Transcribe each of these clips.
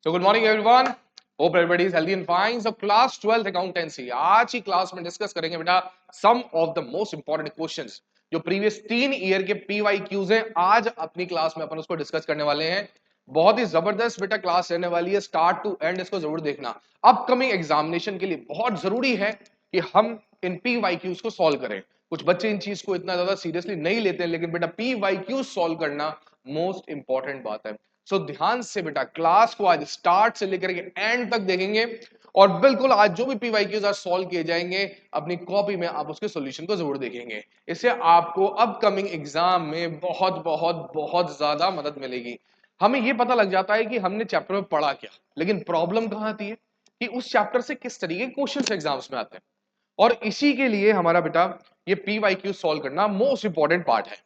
So good morning everyone. Hope everybody is healthy and fine. So class 12th accountancy आज की class में discuss करेंगे बेटा some of the most important questions जो previous 3 year के PYQs हैं। आज अपनी क्लास में अपन उसको डिस्कस करने वाले हैं। बहुत ही जबरदस्त बेटा क्लास रहने वाली है, स्टार्ट टू एंड इसको जरूर देखना। अपकमिंग एग्जामिनेशन के लिए बहुत जरूरी है कि हम इन PYQs को सॉल्व करें। कुछ बच्चे इन चीज को इतना ज्यादा सीरियसली नहीं लेते हैं, लेकिन बेटा PYQs सॉल्व करना मोस्ट इंपॉर्टेंट बात है। सो ध्यान से बेटा क्लास को आज स्टार्ट से लेकर के एंड तक देखेंगे और बिल्कुल आज जो भी PYQs आज सॉल्व किए जाएंगे अपनी कॉपी में आप उसके सॉल्यूशन को जरूर देखेंगे। इससे आपको अपकमिंग एग्जाम में बहुत बहुत बहुत ज्यादा मदद मिलेगी। हमें यह पता लग जाता है कि हमने चैप्टर में पढ़ा क्या, लेकिन प्रॉब्लम कहां आती है कि उस चैप्टर से किस तरीके के क्वेश्चन एग्जाम्स में आते हैं। और इसी के लिए हमारा बेटा ये PYQ सॉल्व करना मोस्ट इंपॉर्टेंट पार्ट है।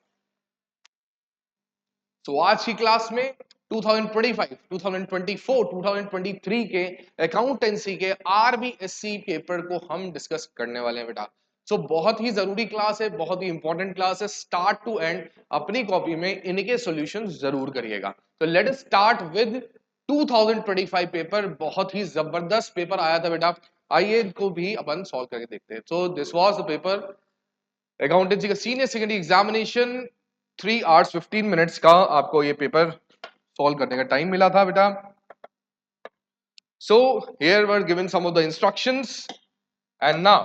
तो आज की क्लास में 2025, 2024, 2023 के अकाउंटेंसी के RBSC पेपर को हम डिस्कस करने वाले हैं बेटा। सो बहुत ही जरूरी क्लास है, बहुत ही इंपॉर्टेंट क्लास है। स्टार्ट टू एंड अपनी कॉपी में इनके सॉल्यूशन जरूर करिएगा। तो let us start with 2025 paper. बहुत ही जबरदस्त पेपर आया था बेटा, आइए इनको भी अपन सॉल्व करके देखते हैं। So this was the paper accountancy का senior secondary examination. 3 hours 15 minutes का आपको ये पेपर सॉल्व करने का टाइम मिला था बेटा। So here were given some of the instructions and now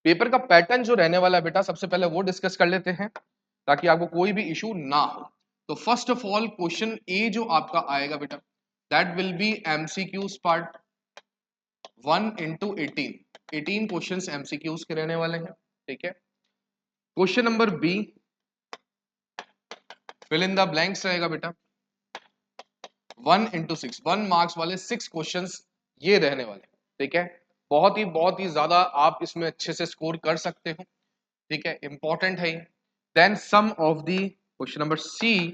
paper का पैटर्न जो रहने वाला है बेटा, सबसे पहले वो डिस्कस कर लेते हैं ताकि आपको कोई भी इशू ना हो। तो first of all question A जो आपका आएगा बेटा, that will be MCQs part 1 into 18 questions MCQs के रहने वाले हैं। ठीक है। Question number B fill in the blanks रहेगा बेटा 1 into 6, 1 marks वाले 6 क्वेश्चंस ये रहने वाले। ठीक है। बहुत ही ज्यादा आप इसमें अच्छे से स्कोर कर सकते हो। ठीक है, इंपॉर्टेंट है। Then some of the question number C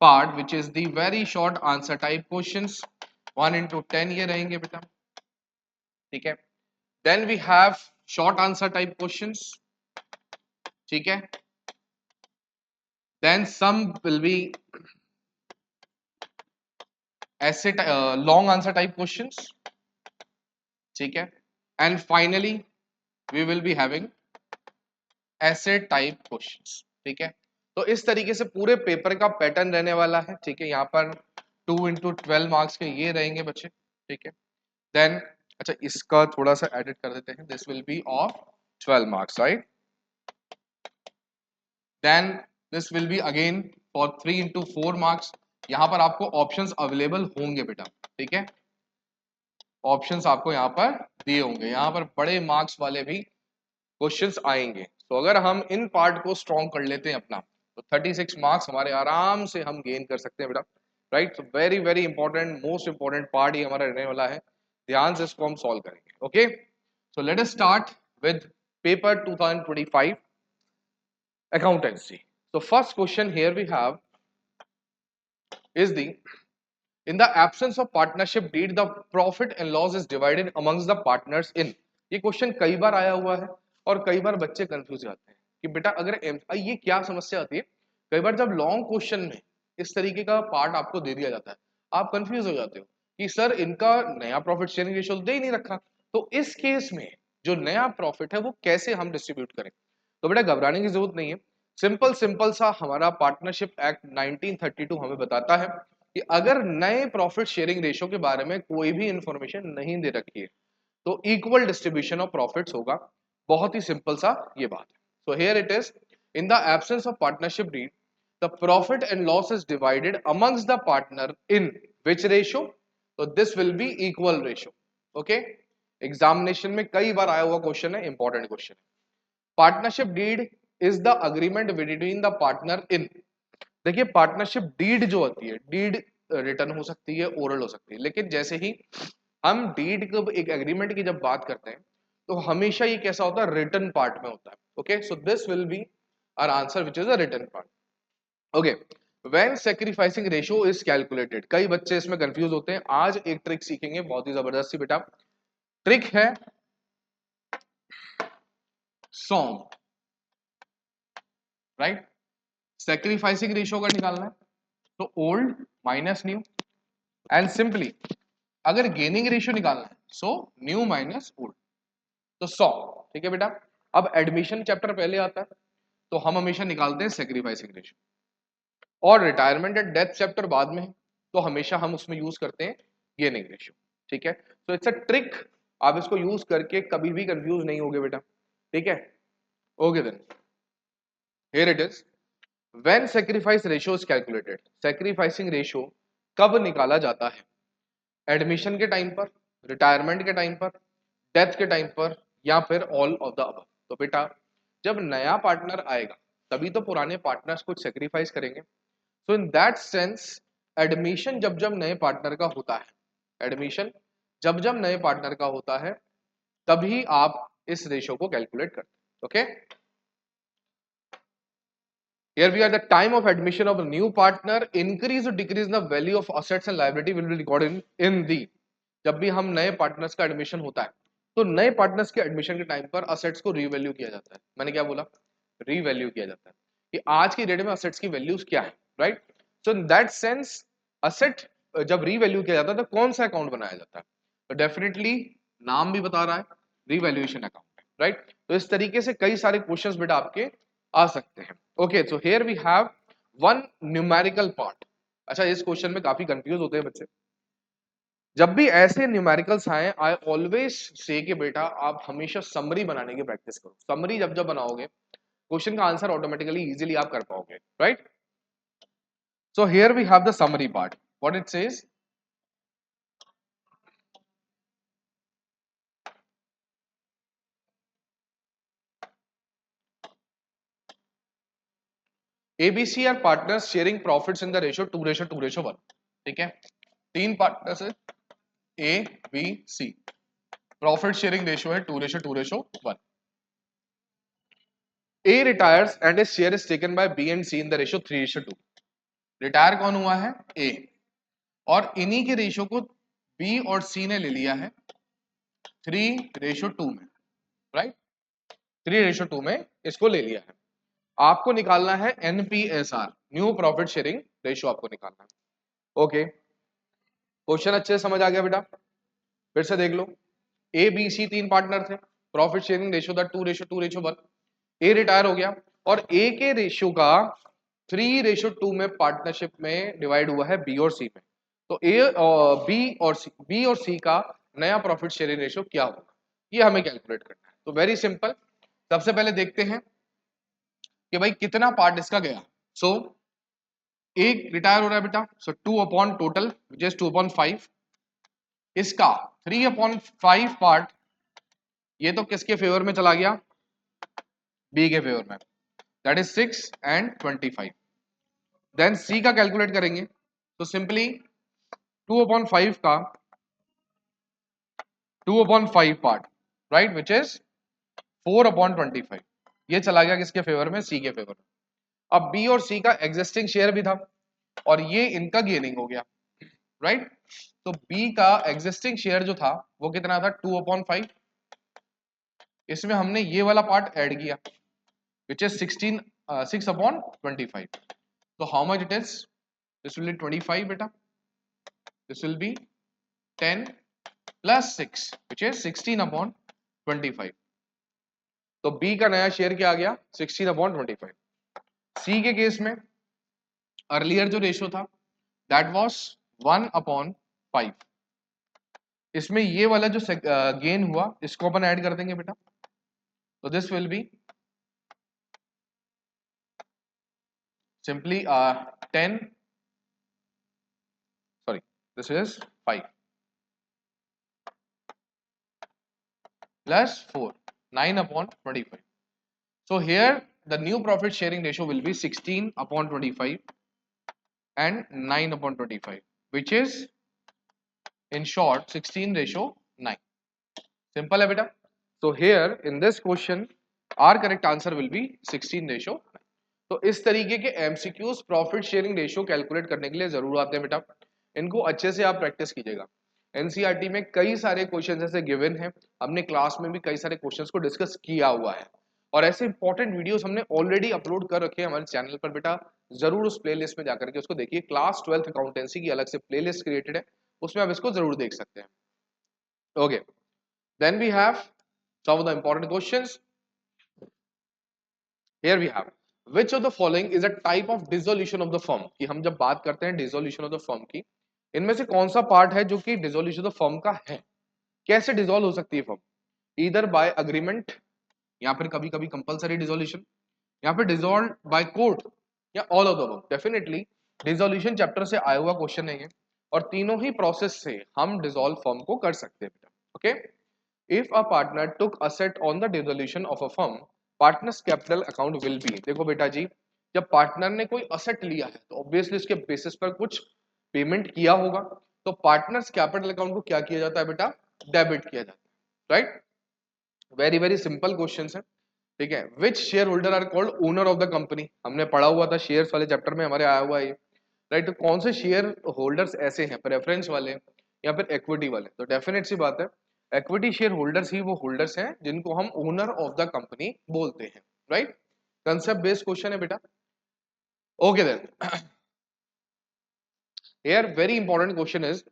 part which is the very short answer type questions 1 into 10 ये रहेंगे बेटा। ठीक है। Then we have short answer type questions. ठीक है। देन सम विल बी ऐसे लॉन्ग आंसर टाइप क्वेश्चंस। ठीक है। And finally we will be having ऐसे टाइप क्वेश्चंस। ठीक है। तो इस तरीके से पूरे पेपर का पैटर्न रहने वाला है। ठीक है। यहाँ पर 2 into 12 मार्क्स के ये रहेंगे बच्चे। ठीक है। देन अच्छा इसका थोड़ा सा एडिट कर देते हैं, this will be of 12 marks right. Then this will be again for 3 into 4 marks. यहाँ पर आपको ऑप्शंस अवेलेबल होंगे बेटा। ठीक है। ऑप्शंस आपको यहाँ पर दिए होंगे, यहाँ पर बड़े मार्क्स वाले भी क्वेश्चंस आएंगे। तो अगर हम इन पार्ट को स्ट्रॉन्ग कर लेते हैं अपना, तो 36 मार्क्स हमारे आराम से हम गेन कर सकते हैं बेटा। राइट। तो very very important most important part ये हमारा रहने वाला है। ध्यान से इसको हम सॉल्व करेंगे। Okay. So let us start with paper 2025 accountancy. So first question here we have is the in the absence of partnership deed the profit and loss is divided amongst the partners in। ये question कई बार आया हुआ है और कई बार बच्चे confuse जाते हैं कि बेटा अगर ये क्या समस्या आती है। कई बार जब लॉन्ग क्वेश्चन में इस तरीके का पार्ट आपको दे दिया जाता है, आप कंफ्यूज हो जाते हो कि सर इनका नया प्रॉफिट शेयरिंग रेशियो दे ही नहीं रखा, तो इस केस में जो नया प्रॉफिट है वो कैसे हम डिस्ट्रीब्यूट करें। तो बेटा घबराने की जरूरत नहीं है। सिंपल सिंपल सा हमारा पार्टनरशिप एक्ट 1932 हमें बताता है कि अगर नए प्रॉफिट शेयरिंग रेशियो के बारे में कोई भी इंफॉर्मेशन नहीं दे रखी है तो इक्वल डिस्ट्रीब्यूशन ऑफ प्रॉफिट्स होगा। बहुत ही सिंपल सा ये बात है। So here it is in the absence of partnership deed the profit and loss is divided amongst the partner in which ratio. तो this will be equal ratio. Okay. Examination में कई बार आया हुआ क्वेश्चन है, इंपॉर्टेंट क्वेश्चन है। Partnership deed is the agreement between the partner in. देखिए partnership deed जो होती है, डीड रिटर्न हो सकती है, ओरल हो सकती है, लेकिन जैसे ही हम डीड को एक एग्रीमेंट की जब बात करते हैं तो हमेशा ये कैसा होता है, रिटर्न पार्ट में होता है। Okay. So this will be our answer which is a return part. Okay. When sacrificing ratio is calculated, कई बच्चे इसमें कंफ्यूज होते हैं। आज एक ट्रिक सीखेंगे बहुत ही जबरदस्ती बेटा। ट्रिक है सॉन्ग। राइट। सैक्रिफाइसिंग रेशियो का निकालना है तो old minus new and simply अगर गेनिंग रेशियो निकालना है सो न्यू माइनस ओल्ड, तो 100। ठीक है बेटा, अब एडमिशन चैप्टर पहले आता है तो हम हमेशा निकालते हैं सेक्रीफाइसिंग रेशियो, और रिटायरमेंट एंड डेथ चैप्टर बाद में है तो हमेशा हम उसमें यूज करते हैं गेनिंग रेशियो। ठीक है, तो इट्स अ ट्रिक, आप इसको यूज करके कभी भी कंफ्यूज नहीं होगे बेटा। ठीक है, okay then here it is, when sacrifice ratio is calculated, sacrificing ratio कब निकाला जाता है? एडमिशन के टाइम पर, रिटायरमेंट के टाइम पर, डेथ के टाइम पर, या फिर ऑल ऑफ द अबव। तो बेटा जब नया पार्टनर आएगा तभी तो पुराने पार्टनर्स कुछ सेक्रीफाइस करेंगे। सो इन दैट सेंस एडमिशन जब जब नए पार्टनर का होता है, एडमिशन जब जब नए पार्टनर का होता है तभी आप इस रेशियो को कैलकुलेट करते हैं। Okay, here we are, the time of admission of a new partner, increase or decrease in the value of assets and liability will be recorded in the, जब भी हम नए पार्टनर्स का एडमिशन होता है तो नए पार्टनर्स के एडमिशन के टाइम पर असेट्स को रीवैल्यू किया जाता है। मैंने क्या बोला? रीवैल्यू किया जाता है कि आज की डेट में असेट्स की वैल्यूज क्या है, right? So in that sense asset जब रीवैल्यू किया जाता है तो कौन सा अकाउंट बनाया जाता है? तो डेफिनेटली नाम भी बता रहा है, रीवैल्यूएशन अकाउंट, राइट? तो इस तरीके से कई सारे क्वेश्चंस बेटा आपके आ सकते हैं। Okay, so here we have one numerical part. अच्छा, इस क्वेश्चन में काफी कंफ्यूज होते हैं बच्चे। जब भी ऐसे न्यूमेरिकल्स आए, आई ऑलवेज से कि बेटा आप हमेशा समरी बनाने की प्रैक्टिस करो। समरी जब जब बनाओगे क्वेश्चन का आंसर ऑटोमेटिकली इजीली आप कर पाओगे, right? So here we have the summary part, what it says, ABC are partners sharing profits in the ratio 2:2:1। ठीक है, तीन पार्टनर्स है A B C, profit sharing ratio है 2:2:1। A retires and his share is taken by B and C in the ratio 3:2। Retire कौन हुआ है? ए, और इन्हीं के रेशियो को बी और सी ने ले लिया है 3:2 में, राइट? 3:2 में इसको ले लिया है। आपको निकालना है एनपीएसआर, न्यू प्रॉफिट शेयरिंग रेशियो आपको निकालना है। ओके, क्वेश्चन अच्छे से समझ आ गया बेटा? फिर से देख लो, ए बी सी तीन पार्टनर थे, प्रॉफिट शेयरिंग रेशियो था 2:2:1। ए रिटायर हो गया और ए के रेशियो का 3:2 में पार्टनरशिप में डिवाइड हुआ है बी और सी में। तो ए बी और सी का नया प्रॉफिट शेयरिंग रेशियो क्या होगा, ये हमें कैलकुलेट करना है। तो वेरी सिंपल, सबसे पहले देखते हैं कि भाई कितना पार्ट इसका गया। सो एक रिटायर हो रहा है बेटा, सो 2 अपॉन टोटल विच इज 2/5, इसका 3/5 पार्ट ये तो किसके फेवर में चला गया? बी के फेवर में, दैट इज 6 एंड 25। देन सी का कैलकुलेट करेंगे तो सिंपली 2/5 का 2/5 पार्ट, राइट, विच इज 4/25, ये चला गया किसके फेवर में? सी के फेवर में। अब बी और सी का एग्जिस्टिंग शेयर भी था और ये इनका गेनिंग हो गया, राइट? तो बी का एग्जिस्टिंग शेयर जो था वो कितना था? 2/5। इसमें हमने ये वाला पार्ट ऐड किया विच इज 6/25। तो how much it is? This will B 25 बेटा, this will B 10 plus 6 which is 16/25। तो बी का नया शेयर क्या आ गया? 16/25। सी के केस में अर्लियर जो रेशियो था दैट वाज 1/5। इसमें ये वाला जो गेन हुआ इसको अपन ऐड कर देंगे बेटा, तो this will be simply 10, sorry, this is 5 plus 4, 9/25. So here the new profit sharing ratio will be 16/25 and 9/25, which is in short 16:9. Simple है बेटा? So here in this question our correct answer will be 16:9. तो इस तरीके के MCQs profit sharing ratio calculate करने के लिए जरूर आते हैं बेटा, इनको अच्छे से आप प्रैक्टिस कीजिएगा। एनसीईआरटी में कई सारे क्वेश्चन ऐसे गिवन हैं, हमने क्लास में भी कई सारे क्वेश्चंस को डिस्कस किया हुआ है। और ऐसे इंपॉर्टेंट वीडियोस हमने ऑलरेडी अपलोड कर रखे हैं हमारे चैनल पर बेटा, जरूर उस प्लेलिस्ट में जाकर के उसको देखिए। क्लास 12th अकाउंटेंसी की अलग से प्लेलिस्ट क्रिएटेड है, उसमें आप इसको जरूर देख सकते हैं। Okay, then we have some of the important questions. Here we have which of the following is a type of dissolution of the firm, कि हम जब बात करते हैं डिसोल्यूशन ऑफ द फर्म की, इनमें से कौन सा पार्ट है जो कि डिसोल्यूशन ऑफ फर्म का है। कैसे डिसॉल्व हो सकती है फर्म, ईदर बाय अग्रीमेंट, या फिर कभी कभी कंपलसरी डिसोल्यूशन, या फिर डिसॉल्व बाय कोर्ट, या all of the above. Definitely dissolution chapter से आया हुआ क्वेश्चन है ये, और तीनों ही प्रोसेस से हम डिसॉल्व फर्म को कर सकते हैं बेटा। Okay, if a partner took asset on the dissolution of a firm, partners capital account will B. देखो बेटा जी, जब पार्टनर ने कोई असेट लिया है तो ऑब्वियसली उसके बेसिस पर कुछ पेमेंट किया होगा, तो पार्टनर्स कैपिटल अकाउंट को क्या किया जाता है बेटा, डेबिट किया जाता है। Right, very very simple question है, ठीक है। Which shareholder are called owner of the company, हमने पढ़ा हुआ था शेयर्स वाले चैप्टर में हमारे आया हुआ है। राइट, तो कौन से शेयर होल्डर्स ऐसे हैं, प्रेफरेंस वाले या फिर इक्विटी वाले, तो डेफिनेट सी बात है इक्विटी शेयर होल्डर्स ही वो होल्डर्स हैं जिनको हम ओनर ऑफ द कंपनी बोलते हैं। राइट, कंसेप्ट बेस्ड क्वेश्चन है बेटा। Okay then, here very important question is,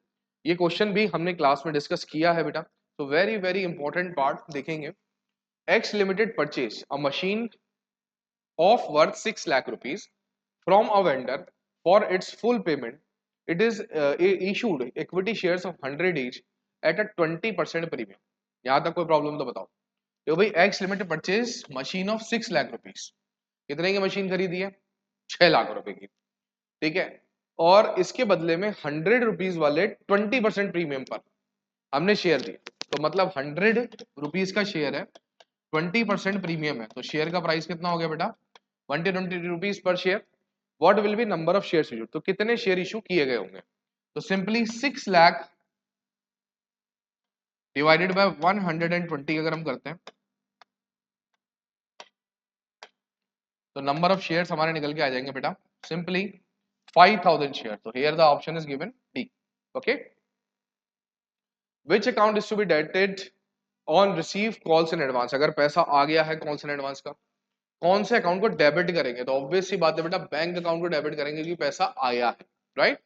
ये क्वेश्चन भी हमने क्लास में डिस्कस किया है बेटा, तो वेरी वेरी इंपॉर्टेंट पार्ट देखेंगे। X limited purchase a machine of worth 6 lakh rupees from a vendor for its full payment. It is issued equity shares of 100 each at a 20% premium. यहाँ तक कोई problem तो बताओ। तो भाई x limited purchase machine of 6 lakh rupees, कितने की machine खरीदी है, 6 लाख रुपए की, ठीक है। और इसके बदले में 100 रुपीज वाले 20% प्रीमियम पर हमने शेयर दिए, तो मतलब 100 रुपीज का शेयर है, 20% प्रीमियम है, तो शेयर का प्राइस कितना हो गया बेटा, 120 rupees per share. What will be number of share issue, तो कितने शेयर इशू किए गए होंगे, तो सिंपली 6 लाख डिवाइडेड बाय 120 अगर हम करते हैं तो नंबर ऑफ शेयर्स हमारे निकल के आ जाएंगे बेटा, सिंपली 5000 शेयर। तो here the option is given D. Okay, which account is to be debited on receive calls in advance, अगर पैसा आ गया है कॉल्स इन एडवांस का, कौन से अकाउंट को डेबिट करेंगे, तो ऑब्वियस सी बात है बेटा बैंक अकाउंट को डेबिट करेंगे क्योंकि पैसा आया है। राइट,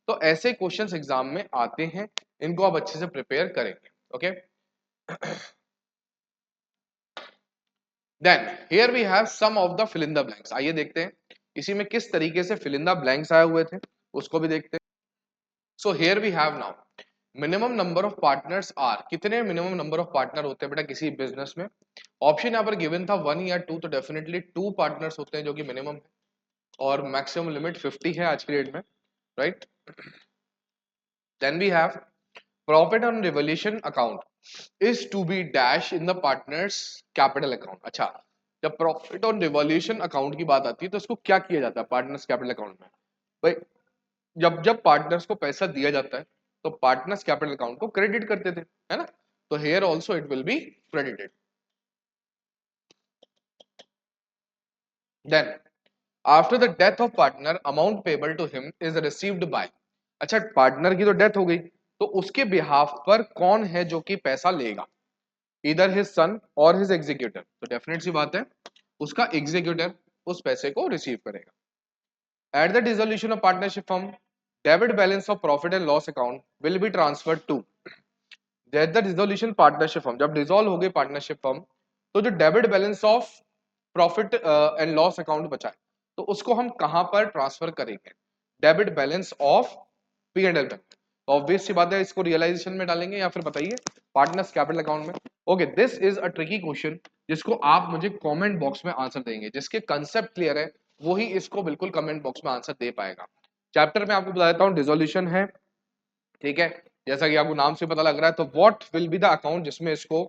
तो ऐसे क्वेश्चंस एग्जाम में आते हैं, इनको आप अच्छे से प्रिपेयर करेंगे। Okay, then here we have some of the fill in the blanks. आइए देखते हैं इसी में किस तरीके से फिल इन द ब्लैंक्स आए हुए थे, उसको भी देखते हैं। So here we have now minimum number of partners are, कितने मिनिमम नंबर ऑफ पार्टनर होते हैं बेटा किसी बिजनेस में। ऑप्शन यहाँ पर गिवन था 1 या 2, तो डेफिनेटली 2 पार्टनर्स होते हैं जो कि मिनिमम है, और मैक्सिमम लिमिट 50 है आज की डेट में। Right, then we have profit on revolution account is to be dash in the partners capital account. अच्छा, जब प्रॉफिट ऑन रिवोल्यूशन अकाउंट की बात आती है तो इसको क्या किया जाता है पार्टनर्स कैपिटल अकाउंट में, भाई जब जब पार्टनर्स को पैसा दिया जाता है तो पार्टनर्स कैपिटल अकाउंट को क्रेडिट करते थे, है ना, तो here also it will be credited. Then after the death of partner amount payable to him is received by. अच्छा, पार्टनर की तो डेथ हो गई, तो उसके बिहाफ पर कौन है जो कि पैसा लेगा, इधर हिज सन और हिज एग्जीक्यूटर, तो डेफिनेट सी बात है उसका एग्जीक्यूटर उस पैसे को रिसीव करेगा। At the dissolution of partnership firm, debit balance of profit and loss account will be transferred to. At the dissolution partnership firm, जब डिसॉल्व हो गई पार्टनरशिप फर्म, तो जो debit balance of profit and loss account बचा है तो उसको हम कहां पर ट्रांसफर करेंगे, debit balance of P and L में। ऑब्वियस सी बात है इसको रियलाइजेशन में डालेंगे या फिर बताइए पार्टनर्स कैपिटल अकाउंट में। Okay, this is a tricky question जिसको आप मुझे कमेंट बॉक्स में आंसर देंगे, जिसके कंसेप्ट क्लियर है वही इसको बिल्कुल कमेंट बॉक्स में आंसर दे पाएगा। चैप्टर में आपको बता देता हूँ डिसोल्यूशन है, ठीक है, जैसा कि आपको नाम से पता लग रहा है, तो what will be the account जिसमें इसको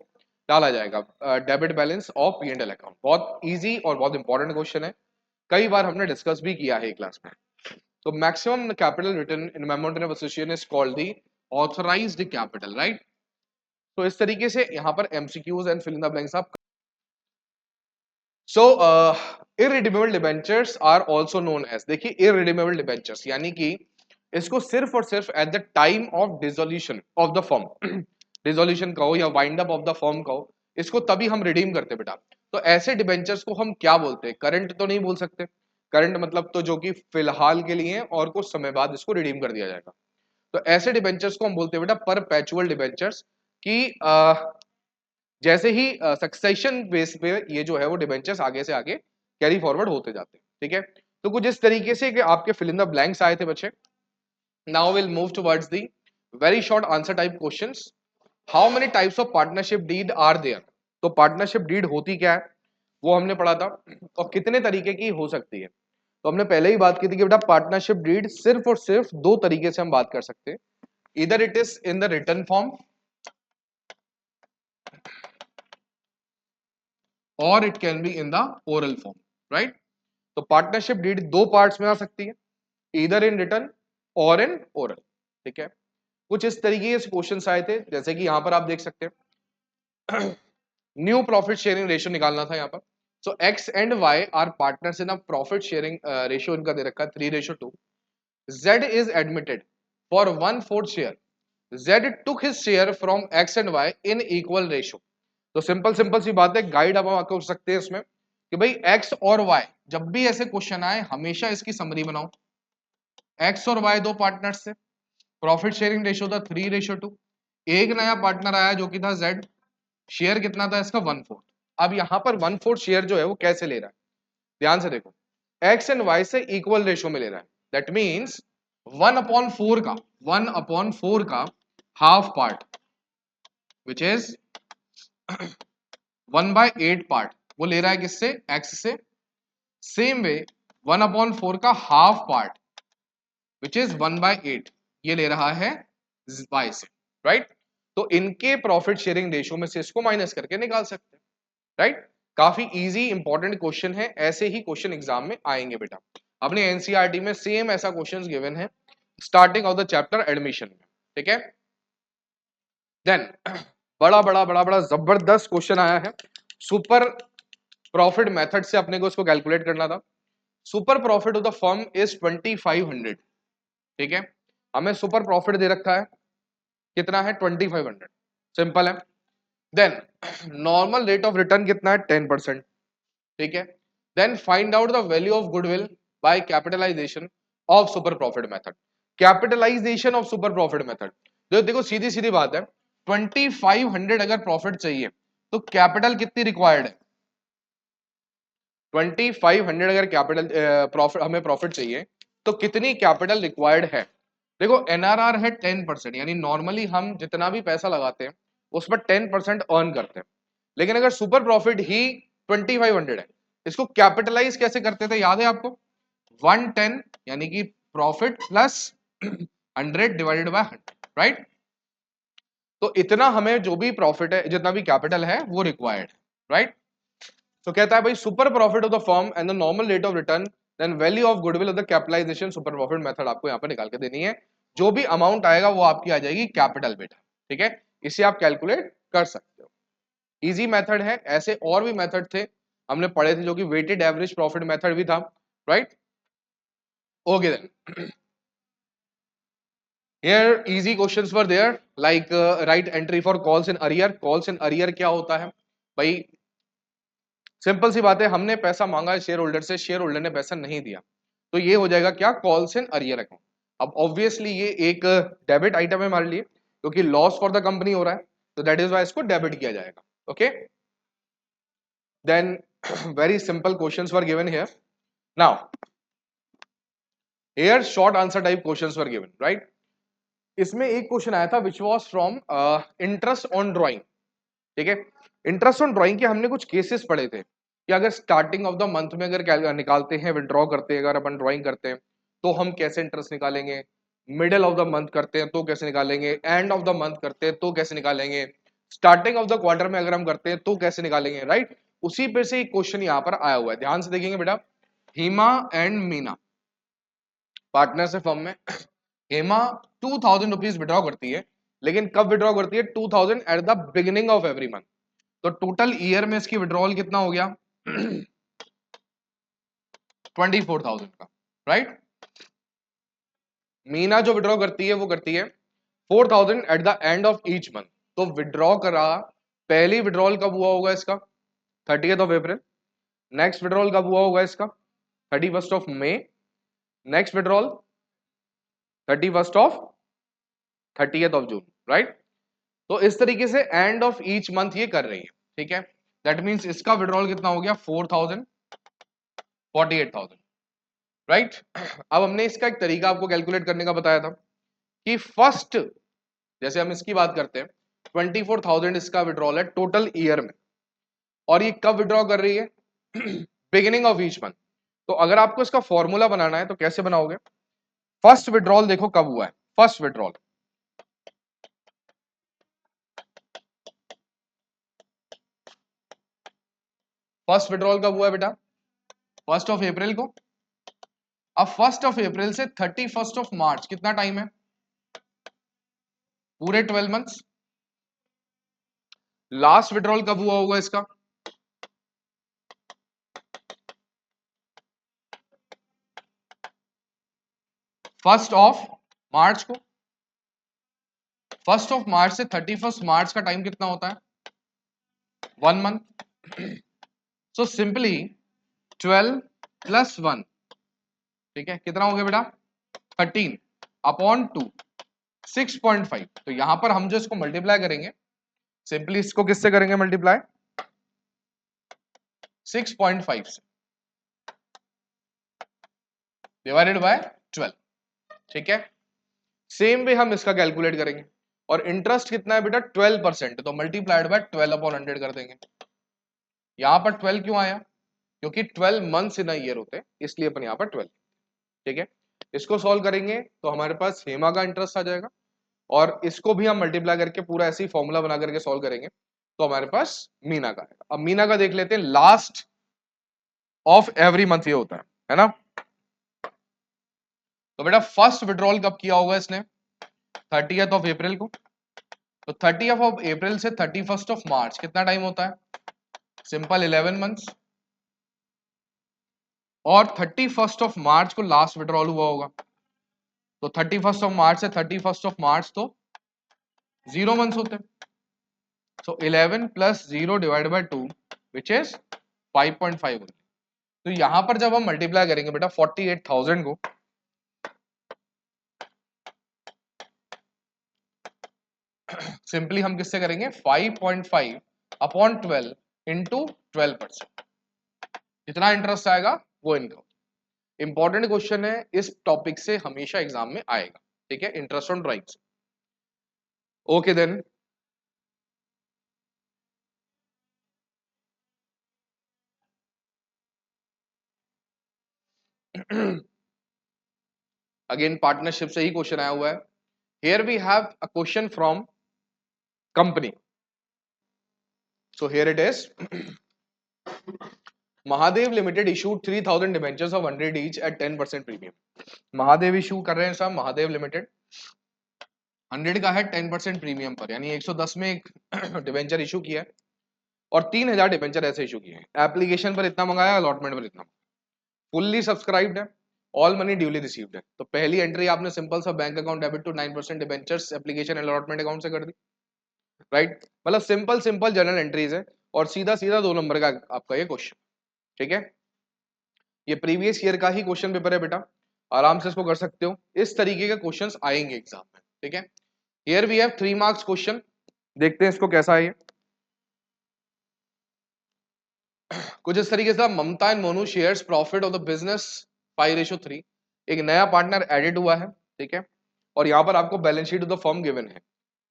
डाला जाएगा, debit balance of P and L account. बहुत इजी और बहुत इंपॉर्टेंट क्वेश्चन है, कई बार हमने डिस्कस भी किया है क्लास में। तो maximum capital return in memorandum of association is called the authorised capital. Right, तो इस तरीके से यहाँ पर MCQs and fill in the blanks आप। So irredeemable debentures are also known as, देखिए इररिडीमेबल डिबेंचर्स यानी कि इसको सिर्फ और सिर्फ at the time of dissolution of the firm, dissolution कहो या wind up of the firm कहो, इसको तभी हम रिडीम करते बेटा। तो ऐसे डिबेंचर्स को हम क्या बोलते हैं? करंट तो नहीं बोल सकते, करंट मतलब तो जो कि फिलहाल के लिए और कुछ समय बाद इसको रिडीम कर दिया जाएगा। तो ऐसे डिबेंचर्स को हम बोलते हैं बेटा परपेचुअल डिबेंचर्स, कि जैसे ही सक्सेशन बेस पे ये जो है वो डिबेंचर्स आगे से आगे कैरी फॉरवर्ड होते जाते हैं। ठीक है, तो कुछ इस तरीके से कि आपके फिल इन द ब्लैंक्स आए थे बच्चे। Now will move towards the very short answer type questions. How many types of partnership deed are there? तो पार्टनरशिप डीड होती क्या है वो हमने पढ़ा था, और कितने तरीके की हो सकती है। तो हमने पहले ही बात की थी कि बेटा पार्टनरशिप डीड सिर्फ और सिर्फ दो तरीके से हम बात कर सकते हैं, इधर it is in the written form और it can be in the oral form, right. तो पार्टनरशिप डीड दो पार्ट्स में आ सकती है, इधर इन रिटन और इन ओरल। ठीक है, कुछ इस तरीके से क्वेश्चंस आए थे, जैसे कि यहां पर आप देख सकते हैं न्यू प्रॉफिट शेयरिंग रेशियो निकालना था यहाँ पर। So X and Y are partners in a profit sharing ratio, इनका दे रखा है 3:2। Z is admitted for 1/4 share. Z took his share from X and Y in equal ratio. तो simple simple सी बात है, गाइड अब हम कर सकते हैं इसमें कि भाई X और Y जब भी ऐसे क्वेश्चन आए हमेशा इसकी समरी बनाओ। X और Y दो पार्टनर्स थे, प्रॉफिट शेयरिंग रेशियो था 3:2। एक नया पार्टनर आया जो कि था Z, शेयर कितना था इसका 1/4। अब यहाँ पर 1/4 शेयर जो है वो कैसे ले रहा है, ध्यान से देखो, X एंड Y से इक्वल रेशियो में ले रहा है। दैट मीन्स 1/4 का half part which is 1/8 part वो ले रहा है किससे? X से। सेम वे 1/4 का हाफ पार्ट विच इज 1/8 ये ले रहा है Y से, राइट। तो इनके प्रॉफिट शेयरिंग रेशियो में से इसको माइनस करके निकाल सकते हैं, राइट। काफी इजी इंपॉर्टेंट क्वेश्चन है, ऐसे ही क्वेश्चन एग्जाम में आएंगे बेटा। अपने एनसीईआरटी में सेम ऐसा क्वेश्चन गिवन है starting of the chapter admission में। ठीक है, देन बड़ा बड़ा बड़ा बड़ा जबरदस्त क्वेश्चन आया है, सुपर प्रॉफिट मेथड से अपने को इसको कैलकुलेट करना था। Super profit of the firm is 2500। ठीक है, हमें सुपर प्रॉफिट दे रखा है कितना है 2500, सिंपल है। Then normal rate of return कितना है 10%। ठीक है, then find out the value of goodwill by capitalisation of super profit method. Capitalisation of super profit method, देखो सीधी सीधी बात है, 2500 अगर प्रॉफिट चाहिए तो कैपिटल कितनी रिक्वायर्ड है? 2500 अगर कैपिटल प्रॉफिट हमें प्रॉफिट चाहिए तो कितनी कैपिटल रिक्वायर्ड है? देखो एनआरआर है 10%, यानी नॉर्मली हम जितना भी पैसा लगाते हैं उसमें 10% अर्न करते हैं। लेकिन अगर सुपर प्रॉफिट ही 2500 है, इसको कैपिटलाइज कैसे करते थे याद है आपको? 110 यानी कि profit plus 100 divided by 100, right. तो इतना हमें जो भी प्रॉफिट है जितना भी कैपिटल है वो रिक्वायर्ड है, राइट। तो कहता है भाई super profit of the firm and the normal rate of return then value of goodwill of the capitalisation super profit method आपको यहाँ पर निकाल के देनी है। जो भी अमाउंट आएगा वो आपकी आ जाएगी कैपिटल बेटा। ठीक है, इसे आप कैलकुलेट कर सकते हो, इजी मेथड है। ऐसे और भी मेथड थे हमने पढ़े थे, जो कि वेटेड एवरेज प्रॉफिट मेथड भी था, right. Okay then here easy questions were there like write entry for calls in arrear। calls in arrear क्या होता है भाई? सिंपल सी बात है, हमने पैसा मांगा है शेयर होल्डर से, शेयर होल्डर ने पैसा नहीं दिया, तो ये हो जाएगा क्या? Calls in arrear account. अब ऑब्वियसली ये एक डेबिट आइटम है हमारे लिए क्योंकि लॉस फॉर द कंपनी हो रहा है, तो दैट इज वाई इसको डेबिट किया जाएगा। Okay, then very simple questions were given here. Now here short answer type questions were given, right. इसमें एक क्वेश्चन आया था which was from interest on drawing. ठीक है, इंटरेस्ट ऑन ड्राइंग के हमने कुछ केसेस पढ़े थे कि अगर स्टार्टिंग ऑफ द मंथ में अगर निकालते हैं, विड्रॉ करते हैं, अगर अपन ड्राइंग करते हैं तो हम कैसे इंटरेस्ट निकालेंगे, मिडिल ऑफ द मंथ करते हैं तो कैसे निकालेंगे, एंड ऑफ द मंथ करते हैं तो कैसे निकालेंगे, स्टार्टिंग ऑफ द क्वार्टर में अगर हम करते हैं तो कैसे निकालेंगे, राइट। उसी पे से एक क्वेश्चन यहाँ पर आया हुआ है, ध्यान से देखेंगे बेटा। हेमा एंड मीना पार्टनर से फर्म में, हेमा 2000 रुपीज विड्रॉ करती है, लेकिन कब विड्रॉ करती है? 2000 at the beginning of every month. तो टोटल ईयर में इसकी विड्रॉल कितना हो गया? 24,000 का, राइट। मीना जो विड्रॉ करती है वो करती है 4,000 at the end of each month. तो विड्रॉ करा, पहली विड्रॉल कब हुआ होगा इसका? 30th of April. Next withdrawal कब हुआ होगा इसका? 31 of May. Next withdrawal 30th of June, right. तो इस तरीके से एंड ऑफ ईच मंथ ये कर रही है, ठीक है। दैट मीन्स इसका विड्रॉल कितना हो गया? 4000, 48,000, राइट। अब हमने इसका एक तरीका आपको कैलकुलेट करने का बताया था कि फर्स्ट, जैसे हम इसकी बात करते हैं, 24,000 इसका विड्रॉल है टोटल ईयर में, और ये कब विड्रॉ कर रही है? Beginning of each month. तो अगर आपको इसका फॉर्मूला बनाना है तो कैसे बनाओगे? फर्स्ट विड्रॉल देखो कब हुआ है। फर्स्ट विड्रॉल कब हुआ है बेटा? 1 अप्रैल को। अब 1 अप्रैल से 31 मार्च कितना टाइम है? पूरे 12 मंथ्स। लास्ट विड्रॉल कब हुआ होगा इसका? 1 मार्च को। 1 मार्च से 31 मार्च का टाइम कितना होता है? 1 मंथ। सो सिंपली 12 + 1, ठीक है, कितना हो गया बेटा? 13/2, 6.5। तो यहां पर हम जो इसको मल्टीप्लाई करेंगे, सिंपली इसको किससे करेंगे मल्टीप्लाई? 6.5 से डिवाइडेड बाय 12, ठीक है। सेम वे हम इसका कैलकुलेट करेंगे, और इंटरेस्ट कितना है बेटा? 12%, तो मल्टीप्लाइड बाय 12/100 कर देंगे। यहां पर 12 क्यों आया? क्योंकि 12 मंथ्स इन अ ईयर होते हैं, इसलिए अपन यहाँ पर 12, ठीक है। इसको सॉल्व करेंगे तो हमारे पास हेमा का इंटरेस्ट आ जाएगा, और इसको भी हम मल्टीप्लाई करके पूरा ऐसे ही फॉर्मूला बना करके सॉल्व करेंगे तो हमारे पास मीना का आएगा। अब मीना का देख लेते हैं, लास्ट ऑफ एवरी मंथ ये होता है ना। तो बेटा फर्स्ट विड्रॉल कब किया होगा इसने? 30th ऑफ अप्रैल को। तो 30th ऑफ अप्रैल से 31st ऑफ मार्च कितना टाइम होता है? Simple 11 months. और 31st ऑफ मार्च को लास्ट विड्रॉल हुआ होगा, तो 31st ऑफ मार्च से 31st ऑफ मार्च तो 0 मंथ्स होते हैं। सो 11 + 0 डिवाइड बाय 2 विच इज 5.5 होती है। तो यहां पर जब हम मल्टीप्लाई करेंगे बेटा 48,000 को, सिंपली हम किससे करेंगे? 5.5/12 इंटू 12%। जितना इंटरेस्ट आएगा वो इनकम। इंपॉर्टेंट क्वेश्चन है, इस टॉपिक से हमेशा एग्जाम में आएगा, ठीक है, interest on drawings. Okay then, again partnership से ही क्वेश्चन आया हुआ है। Here we have a question from company. So here it is, Mahadev limited issued 3,000 debentures of 100 each at 10% premium. Mahadev issue कर रहे हैं साहब, महादेव लिमिटेड 100 का है 10% प्रीमियम पर, यानी 110 में एक डिबेंचर इशू किया है, और 3,000 डिबेंचर ऐसे इशू किए हैं। एप्लीकेशन पर इतना मंगाया, अलॉटमेंट पर इतना, फुल्ली सब्सक्राइब्ड है, ऑल मनी ड्यूली रिसीव्ड है। तो पहली एंट्री आपने सिंपल सा bank account debit to 9% debentures application allotment account से कर दी, राइट। मतलब सिंपल सिंपल जनरल एंट्रीज है, और सीधा सीधा 2 नंबर का आपका ये क्वेश्चन, ठीक है। ये प्रीवियस ईयर का ही क्वेश्चन पेपर है बेटा, आराम से इसको कर सकते हो। इस तरीके के क्वेश्चंस आएंगे एग्जाम में, ठीक है। Here we have 3 marks question, देखते हैं इसको कैसा है ये। कुछ इस तरीके से, Mamta and Monu shares profit of the business 5:3। एक नया पार्टनर एडेड हुआ है, ठीक है, और यहाँ पर आपको balance sheet of the firm given है।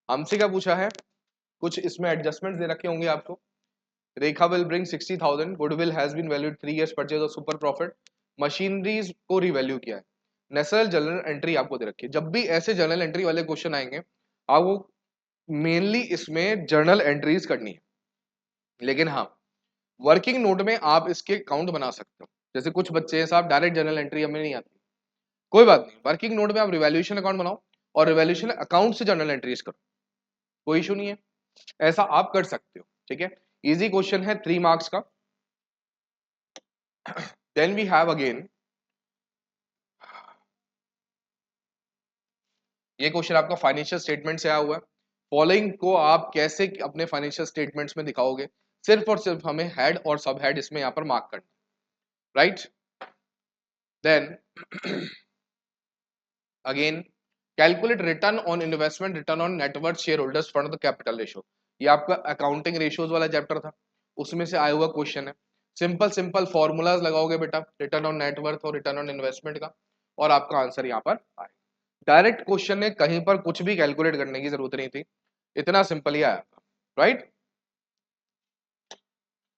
हमसे क्या पूछा है? कुछ इसमें एडजस्टमेंट दे रखे होंगे आपको। Rekha will bring 60,000, goodwill has been valued 3 years purchase of super profit, machineries को रिवैल्यू किया है। नेशनल जर्नल एंट्री आपको दे रखी है। जब भी ऐसे जर्नल एंट्री वाले क्वेश्चन आएंगे, आपको मेनली इसमें जर्नल एंट्रीज करनी है, लेकिन हाँ वर्किंग नोट में आप इसके काउंट बना सकते हो। जैसे कुछ बच्चे हैं साहब डायरेक्ट जर्नल एंट्री हमें नहीं आती, कोई बात नहीं, वर्किंग नोट में आप रिवैल्यूएशन अकाउंट बनाओ और रिवैल्यूएशन अकाउंट से जर्नल एंट्रीज करो, कोई इशू नहीं है, ऐसा आप कर सकते हो, ठीक है। इजी क्वेश्चन है 3 मार्क्स का। देन वी हैव अगेन, ये क्वेश्चन आपका फाइनेंशियल स्टेटमेंट से आया हुआ है। फॉलोइंग को आप कैसे अपने फाइनेंशियल स्टेटमेंट्स में दिखाओगे? सिर्फ और सिर्फ हमें हेड और सब हेड इसमें यहाँ पर मार्क करना, right. Then again calculate return on investment, return on net worth, shareholders fund, the capital ratio. ये आपका अकाउंटिंग रेशियोज वाला चैप्टर था, उसमें से आया हुआ क्वेश्चन है। सिंपल सिंपल फॉर्मूलाज लगाओगे बेटा रिटर्न ऑन नेटवर्थ और रिटर्न ऑन इन्वेस्टमेंट का, और आपका आंसर यहाँ पर आए। डायरेक्ट क्वेश्चन है, कहीं पर कुछ भी कैलकुलेट करने की जरूरत नहीं थी, इतना सिंपल ही आया था, राइट।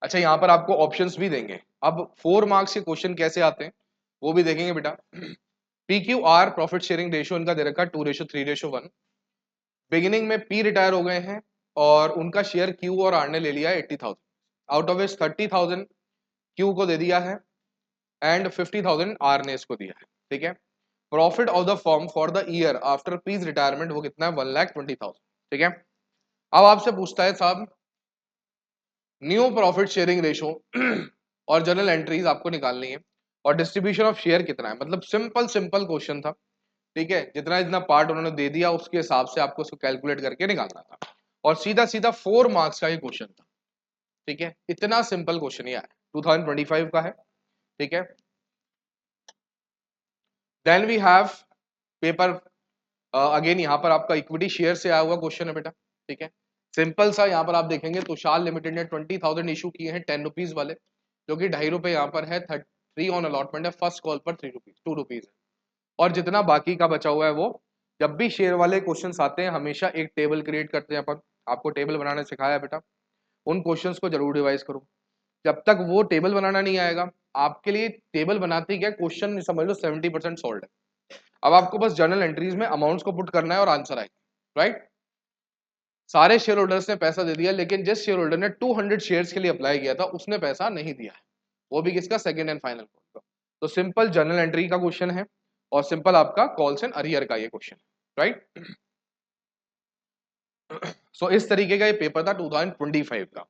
अच्छा यहाँ पर आपको ऑप्शंस भी देंगे। अब 4 मार्क्स के क्वेश्चन कैसे आते हैं वो भी देखेंगे बेटा। P Q R profit sharing ratio इनका दे रखा 2:3:1। बिगिनिंग में पी रिटायर हो गए हैं और उनका शेयर क्यू और आर ने ले लिया है 80,000, आउट ऑफ इस 30,000 क्यू को दे दिया है एंड 50,000 आर ने इसको दिया है, ठीक है। Profit of the firm for the year after P's retirement वो कितना है 1,20,000, ठीक है। अब आपसे पूछता है साहब न्यू प्रॉफिट शेयरिंग रेशो और जर्नल एंट्रीज आपको निकालनी है और डिस्ट्रीब्यूशन ऑफ शेयर कितना है, मतलब सिंपल सिंपल क्वेश्चन था, ठीक है। जितना जितना पार्ट उन्होंने दे दिया उसके हिसाब से आपको उसको कैलकुलेट करके निकालना था और सीधा सीधा 4 मार्क्स का ये क्वेश्चन था, ठीक है। इतना सिंपल क्वेश्चन ही आया, 2025 का है, ठीक है। Then we have paper again यहाँ पर आपका इक्विटी शेयर से आया हुआ क्वेश्चन है बेटा, ठीक है। सिंपल सा यहाँ पर आप देखेंगे तुषार लिमिटेड ने 20,000 इशू किए हैं 10 रुपीज वाले, जो कि ₹2.5 यहाँ पर है, 3 ऑन अलॉटमेंट है, फर्स्ट कॉल पर 3 रुपीज 2 रुपीज है, और जितना बाकी का बचा हुआ है वो जब भी शेयर वाले क्वेश्चंस आते हैं हमेशा एक टेबल क्रिएट करते हैं अपन, आपको टेबल बनाना सिखाया बेटा, उन क्वेश्चंस को जरूर रिवाइज करो। जब तक वो टेबल बनाना नहीं आएगा आपके लिए टेबल बनाते क्या क्वेश्चन समझ लो 70% सॉल्व है। अब आपको बस जर्नल एंट्रीज में अमाउंट्स को पुट करना है और आंसर आएगा, राइट। सारे शेयर होल्डर्स ने पैसा दे दिया लेकिन जिस शेयर होल्डर ने 200 शेयर्स के लिए अप्लाई किया था उसने पैसा नहीं दिया है, वो भी किसका, सेकंड एंड फाइनल कॉल का। तो सिंपल जर्नल एंट्री का क्वेश्चन है और सिंपल आपका कॉल्स एंड अरियर का ये क्वेश्चन, राइट। सो इस तरीके का ये पेपर था 2025 का।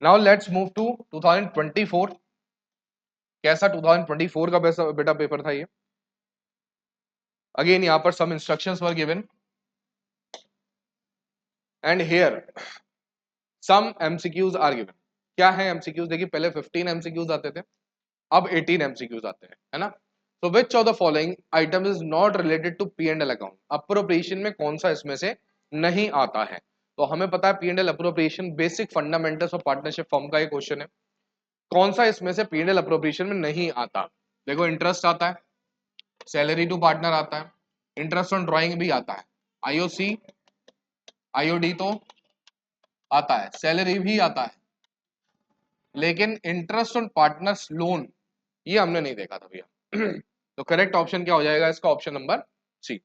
Now let's move to 2024। कैसा 2024 का बेटा पेपर था ये। अगेन यहाँ पर some instructions were given and here some MCQs are given. क्या है एमसीक्यूज, देखिए पहले 15 एमसीक्यूज आते थे, अब 18 एमसीक्यूज आते हैं, है ना। तो which of the following item is not related to P and L account, appropriation में कौन सा इसमें से नहीं आता है। तो हमें पता है P and L appropriation basic fundamentals of partnership firm का ये क्वेश्चन है, कौन सा इसमें से पी एंड एल अप्रोप्रिएशन में नहीं आता। देखो इंटरेस्ट आता है, सैलरी टू पार्टनर आता है, इंटरेस्ट ऑन ड्राइंग भी आता है, आईओसी आईओडी तो आता है, सैलरी भी आता है, लेकिन इंटरेस्ट ऑन पार्टनर्स लोन ये हमने नहीं देखा था भैया। तो करेक्ट ऑप्शन क्या हो जाएगा इसका, ऑप्शन नंबर सी।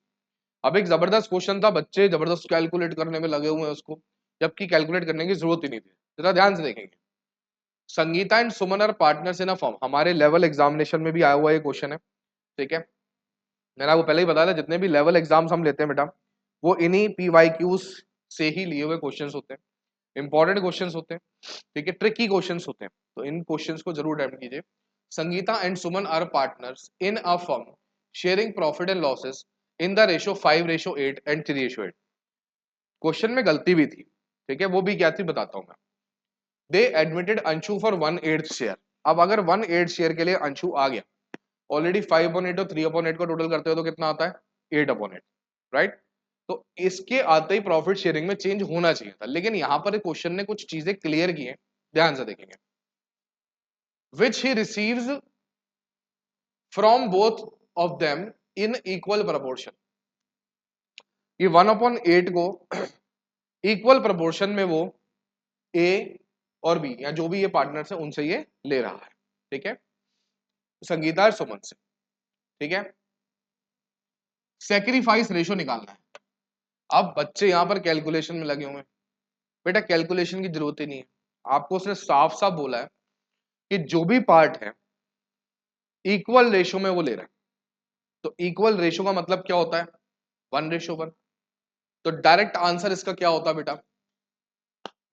अब एक जबरदस्त क्वेश्चन था, बच्चे जबरदस्त कैलकुलेट करने में लगे हुए हैं उसको, जबकि कैलकुलेट करने की जरूरत ही नहीं थी। जरा ध्यान से देखेंगे, Sangeeta and Suman are partners in a firm, हमारे लेवल एग्जामिनेशन में भी आया हुआ ये क्वेश्चन है, ठीक है। मैंने आपको पहले ही बताया था जितने भी लेवल एग्जाम्स हम लेते हैं बेटा वो इन्हीं पीवाईक्यूज से ही लिए हुए क्वेश्चंस होते हैं, इंपॉर्टेंट क्वेश्चंस होते हैं, ठीक है, ट्रिकी क्वेश्चंस होते हैं, तो इन क्वेश्चंस को जरूर अटेम्प्ट कीजिए। Sangeeta and Suman are partners in a firm sharing profit and losses in the ratio 5:8 and 3:8। Question में गलती भी थी, ठीक है, वो भी क्या थी बताता हूं मैं। दे एडमिटेड अंशु फॉर 1/8 शेयर। अब अगर 1/8 शेयर के लिए अंशु आ गया, ऑलरेडी 5/8 और 3/8 को टोटल करते हो तो कितना आता है 8/8, राइट। तो इसके आते ही प्रॉफिट शेयरिंग में चेंज होना चाहिए था, लेकिन यहां पर क्वेश्चन ने कुछ चीजें क्लियर की हैं, ध्यान से देखेंगे। Which he receives from both of them in equal proportion, ये 1/8 को इक्वल प्रपोर्शन में वो ए और बी या जो भी ये पार्टनर्स है उनसे ये ले रहा है, ठीक है, संगीता और सुमन से, ठीक है। सेक्रीफाइस रेशो निकालना है। अब बच्चे यहां पर कैलकुलेशन में लगे हुए हैं, बेटा कैलकुलेशन की जरूरत ही नहीं है, आपको उसने साफ साफ बोला है कि जो भी पार्ट है इक्वल रेशो में वो ले रहा है। तो इक्वल रेशो का मतलब क्या होता है 1:1। तो डायरेक्ट आंसर इसका क्या होता है बेटा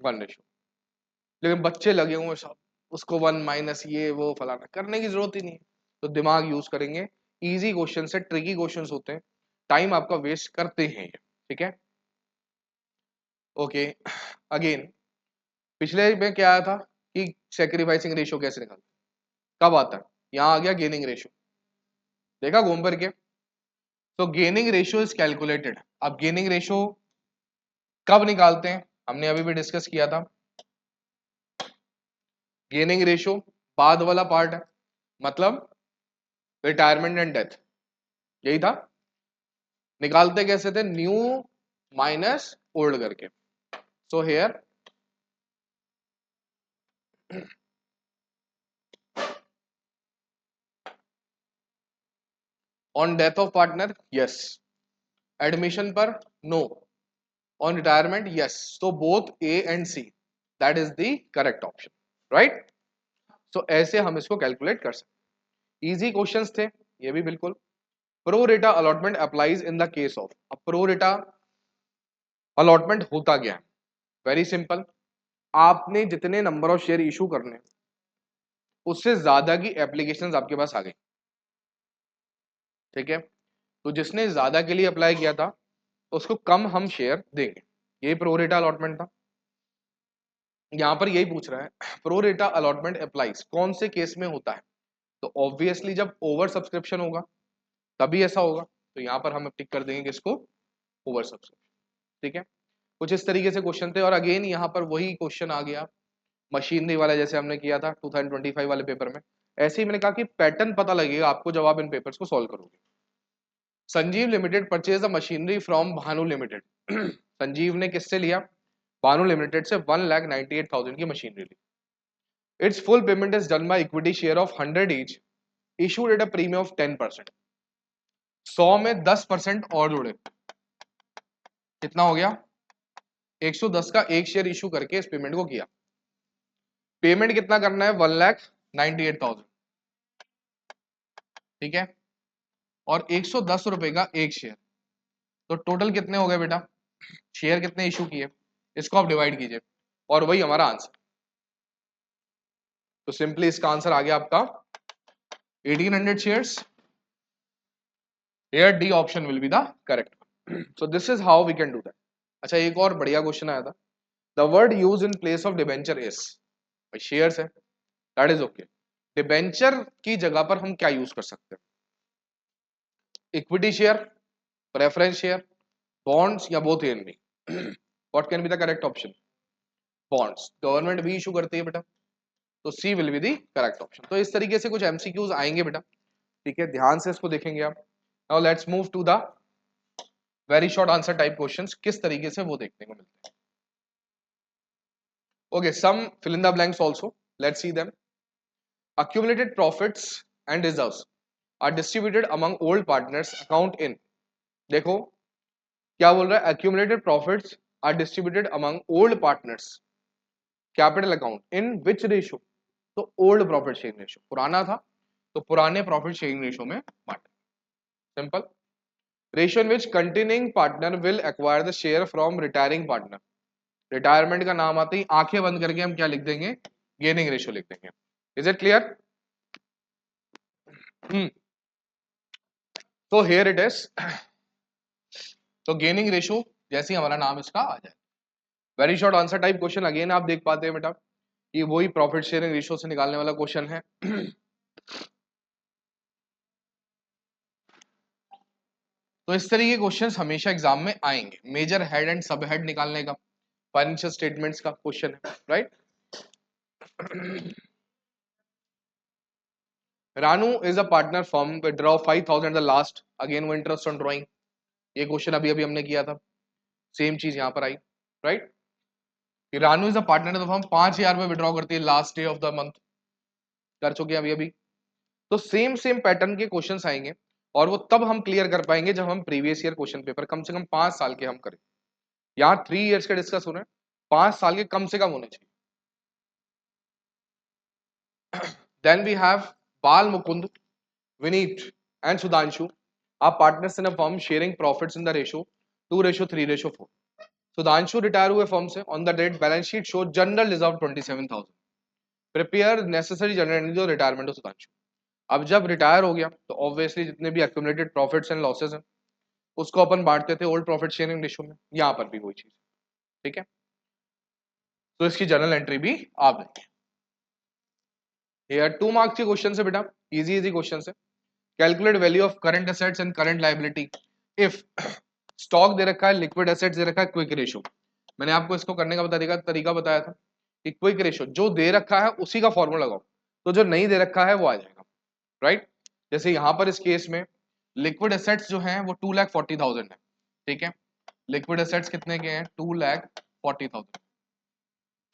1:। लेकिन बच्चे लगे हुए सब उसको 1 माइनस ये वो फलाना करने की जरूरत ही नहीं है, तो दिमाग यूज करेंगे। इजी क्वेश्चन से ट्रिकी क्वेश्चंस होते हैं, टाइम आपका वेस्ट करते हैं ये, ठीक है। ओके अगेन पिछले में क्या आया था, कि सेक्रीफाइसिंग रेशियो कैसे निकालते, कब आता है, यहाँ आ गया गेनिंग रेशियो, देखा घूम फिर के। तो गेनिंग रेशियो इज कैलकुलेटेड। अब गेनिंग रेशियो कब निकालते हैं, हमने अभी भी डिस्कस किया था। गेनिंग रेशियो बाद वाला पार्ट है, मतलब रिटायरमेंट एंड डेथ, यही था। निकालते कैसे थे, न्यू माइनस ओल्ड करके। So heir on death of partner yes, admission पर नो, ऑन रिटायरमेंट यस, तो both A and C, that is the correct option, right. So ऐसे हम इसको कैलकुलेट कर सकते, इजी क्वेश्चंस थे ये भी बिल्कुल। प्रो रेटा allotment applies in the case of, अब प्रो रेटा अलॉटमेंट होता गया, वेरी सिंपल, आपने जितने नंबर ऑफ शेयर इशू करने उससे ज्यादा की एप्लीकेशंस आपके पास आ गई, ठीक है। तो जिसने ज्यादा के लिए अप्लाई किया था उसको कम हम शेयर देंगे, यही प्रो रेटा अलॉटमेंट था। यहां पर यही पूछ रहा है प्रो रेटा अलॉटमेंट अप्लाइज कौन से केस में होता है, तो ऑब्वियसली जब ओवर सब्सक्रिप्शन होगा तभी ऐसा होगा, तो यहां पर हम टिक कर देंगे किसको, ओवर सब्सक्रिप्शन, ठीक है। कुछ इस तरीके से क्वेश्चन थे, और अगेन यहाँ पर वही क्वेश्चन आ गया मशीनरी वाला, जैसे हमने किया था 2025 वाले पेपर में। ऐसे ही मैंने कहा कि पैटर्न पता लगेगा आपको जब आप इन पेपर्स को सॉल्व करोगे। Sanjeev limited purchase the machinery from Bhanu limited Sanjeev ने किससे लिया, भानु लिमिटेड से 1,98,000 की मशीनरी ली। Its full payment is done by equity share of 100 each, issued at a premium of 10%। 100 में 10% और जोड़े, कितना हो गया, 110 का एक शेयर इशू करके इस पेमेंट को किया। पेमेंट कितना करना है, 1,98,000, ठीक है, और 110 रुपए का एक शेयर, तो टोटल कितने हो गए बेटा, शेयर कितने इशू किए, इसको आप डिवाइड कीजिए और वही हमारा आंसर। तो सिंपली इसका आंसर आ गया आपका 1800 shares. Here D option will be the correct one. So this is how we can do that. अच्छा एक और बढ़िया क्वेश्चन आया था, the word used in place of debenture is, shares है, that is okay. डिबेंचर की जगह पर हम क्या यूज कर सकते हैं, equity share, preference share, bonds या both and B, what can be the correct option, bonds, government भी इशू करती है बेटा, तो C will be the correct option. तो इस तरीके से कुछ एमसीक्यूज आएंगे बेटा, ठीक है, ध्यान से इसको देखेंगे आप। Now let's move to the very short answer type questions, किस तरीके से वो देखने को मिलते हैं। Okay, some fill in the blanks also, let's see them. accumulated profits and reserves are distributed among old partners account in, देखो क्या बोल रहा है, accumulated profits are distributed among old partners capital account in which ratio, तो old profit sharing ratio, पुराना था तो पुराने प्रॉफिट शेयरिंग रेशियो में बांटा, simple. Ratio in which continuing partner will acquire the share from retiring partner, retirement का नाम आते ही आंखें बंद करके हम क्या लिख देंगे, गेनिंग रेशियो लिख देंगे। Is it clear? तो हियर इट इज, तो गेनिंग रेशियो जैसे ही हमारा नाम इसका आ जाए, very short answer type question, again आप देख पाते हैं बेटा कि वही प्रॉफिट शेयरिंग रेशियो से निकालने वाला क्वेश्चन है। तो इस तरीके के क्वेश्चंस हमेशा एग्जाम में आएंगे, major head and sub head निकालने का, फाइनेंशियल स्टेटमेंट्स का क्वेश्चन है, right. Ranu is a partner firm withdraw 5,000 the last, again वो इंटरेस्ट ऑन ड्रॉइंग, ये क्वेश्चन अभी अभी हमने किया था, सेम चीज यहां पर आई, right. Ranu is a partner तो हम 5,000 में विड्रॉ करती है last day of the month, कर चुके हैं अभी अभी। तो सेम सेम पैटर्न के क्वेश्चंस आएंगे, और वो तब हम क्लियर कर पाएंगे जब हम प्रीवियस ईयर क्वेश्चन पेपर कम से कम 5 साल के हम करें। यहाँ 3 इयर्स के डिस्कस हो रहे हैं, 5 साल के कम से कम होने चाहिए। Then we have Bal Mukund, Vineet and Sudhanshu are partners in a firm sharing profits in the ratio 2:3:4। Sudhanshu retire हुए फर्म से, on the date balance sheet show general reserve 27,000, prepare necessary general retirement of Sudhanshu. अब जब रिटायर हो गया तो ऑब्वियसली जितने भी accumulated profits and losses हैं उसको अपन बांटते थे ओल्ड प्रॉफिट शेयरिंग रेशियो में, यहाँ पर भी वही चीज, ठीक है। तो इसकी जर्नल एंट्री भी आप देंगे। ये 2 मार्क्स के क्वेश्चन है बेटा, इजी इजी क्वेश्चन है। Calculate value of current assets and current liability if stock दे रखा है, लिक्विड एसेट्स दे रखा है, क्विक रेशियो। मैंने आपको इसको करने का तरीका बताया था कि क्विक रेशियो जो दे रखा है उसी का फॉर्मूला लगाओ, तो जो नहीं दे रखा है वो आ जाएगा, राइट। जैसे यहां पर इस केस में लिक्विड एसेट्स जो हैं वो 2,40,000 है, ठीक है। लिक्विड एसेट्स कितने के हैं? 2,40,000,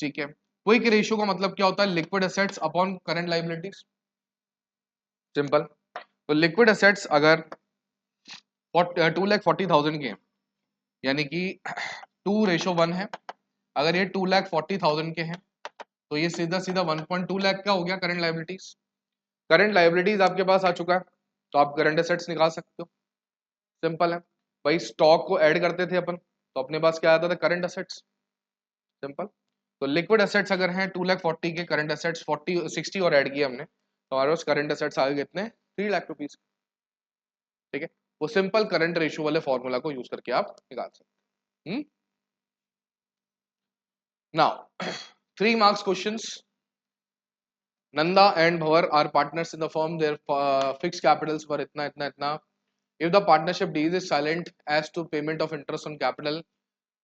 ठीक है। क्विक रेशियो का मतलब क्या होता है? Liquid assets upon current liabilities, simple. तो लिक्विड एसेट्स अगर 2,40,000 के हैं, यानी कि 2:1 है, अगर ये 2,40,000 के हैं तो ये सीधा सीधा 1.2 लाख का हो गया करंट लायबिलिटीज। करंट लायबिलिटीज आपके पास आ चुका है, तो आप करंट एसेट्स निकाल सकते हो, सिंपल है। भाई स्टॉक को ऐड करते थे अपन, तो अपने पास क्या आता था? Current assets, simple. तो लिक्विड एसेट्स अगर हैं 2,40,000 के, करंट एसेट्स 60 और ऐड किए हमने, तो हमारे पास करंट एसेट्स आ गए कितने? 3,00,000 रुपीज, ठीक है। वो सिंपल करंट रेशियो वाले फॉर्मूला को यूज करके आप निकाल सकते हैं। Now 3 marks questions. Nanda and Bhavar are partners in the firm. Their fixed capitals were इतना इतना इतना. If the partnership deed is silent as to payment of interest on capital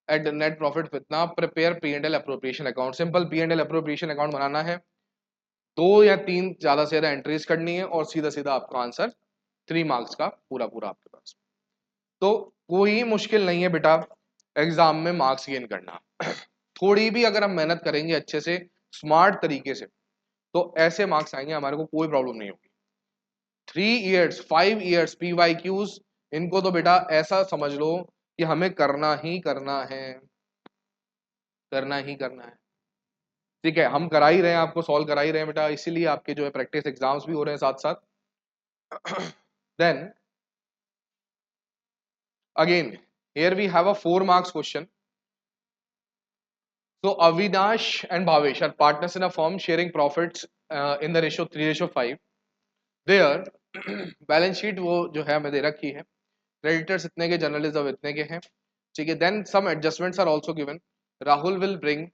at the net profit इतना, prepare P&L appropriation account. Simple P&L appropriation account बनाना है, 2 या 3 ज्यादा से ज्यादा entries करनी है और सीधा सीधा आपका आंसर 3 मार्क्स का पूरा पूरा आपके पास। तो कोई मुश्किल नहीं है बेटा एग्जाम में मार्क्स गेन करना। थोड़ी भी अगर हम मेहनत करेंगे अच्छे से, स्मार्ट तरीके से, तो ऐसे मार्क्स आएंगे, हमारे को कोई प्रॉब्लम नहीं होगी। 3 इयर्स 5 इयर्स PYQs, इनको तो बेटा ऐसा समझ लो कि हमें करना ही करना है, करना ही करना है, ठीक है। हम करा ही रहे हैं, आपको सॉल्व करा ही रहे हैं बेटा, इसीलिए आपके जो है प्रैक्टिस एग्जाम्स भी हो रहे हैं साथ साथ। Then again here we have a 4 marks question. So Avinash and Bhavesh are partners in a firm sharing profits in the ratio 3:5. Their balance sheet वो जो है हमें दे रखी है, क्रेडिटर्स इतने के, जर्नलिज्म इतने के हैं, ठीक है। Then some adjustments are also given. Rahul will bring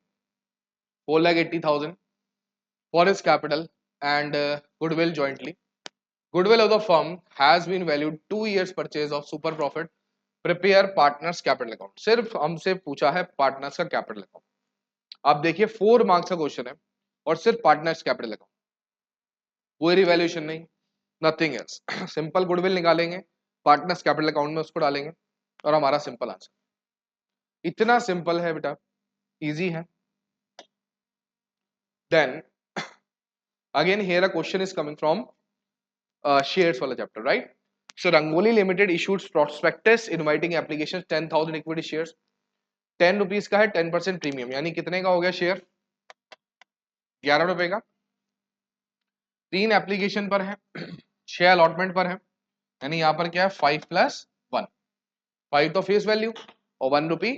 4,80,000 for his capital and goodwill jointly. Goodwill of the firm has been valued 2 years purchase of super profit. Prepare partners capital account. सिर्फ हमसे पूछा है partners का capital account. आप देखिए 4 marks का question है और सिर्फ पार्टनर्स कैपिटल अकाउंट, कोई रिवैल्यूएशन नहीं, नथिंग एल्स। सिंपल गुडविल निकालेंगे, पार्टनर्स कैपिटल अकाउंट में उसको डालेंगे और हमारा सिंपल आंसर। इतना सिंपल है बेटा, इजी है। Then again here a question is coming from shares वाला chapter, right. So Rangoli limited issued prospectus inviting application 10,000 equity shares. 10 rupees का है, 10% प्रीमियम, यानी कितने का हो गया शेयर? 11 रुपए का। 3 एप्लीकेशन पर है, 6 अलॉटमेंट पर है, यानी यहाँ पर क्या है? 5+1, 5 तो फेस वैल्यू और 1 rupee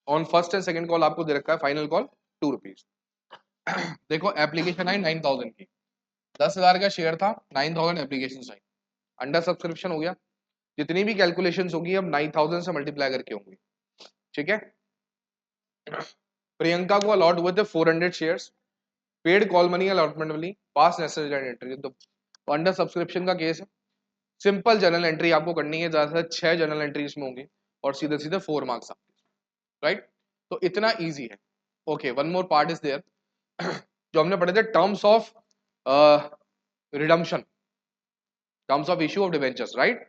on first and second call आपको दे रखा है, फाइनल कॉल 2 रुपीज। देखो एप्लीकेशन आई 9,000 की, 10,000 का शेयर था, 9,000 एप्लीकेशन आई, अंडर सब्सक्रिप्शन हो गया, जितनी भी कैलकुलेशंस होगी अब 9,000 से मल्टीप्लाई करके होंगी, ठीक है। प्रियंका को अलॉट हुए थे 400 shares, paid call money allotment वाली, पास नेसेसरी एंट्री, तो अंडर सब्सक्रिप्शन का केस है। सिंपल जनरल एंट्री आपको करनी है, ज्यादा से 6 जनरल एंट्री इसमें होंगी और सीधे सीधे 4 मार्क्स आपके, राइट। तो इतना इजी है। Okay, one more part is there, जो हमने पढ़े थे terms of redemption, terms of issue of debentures, right,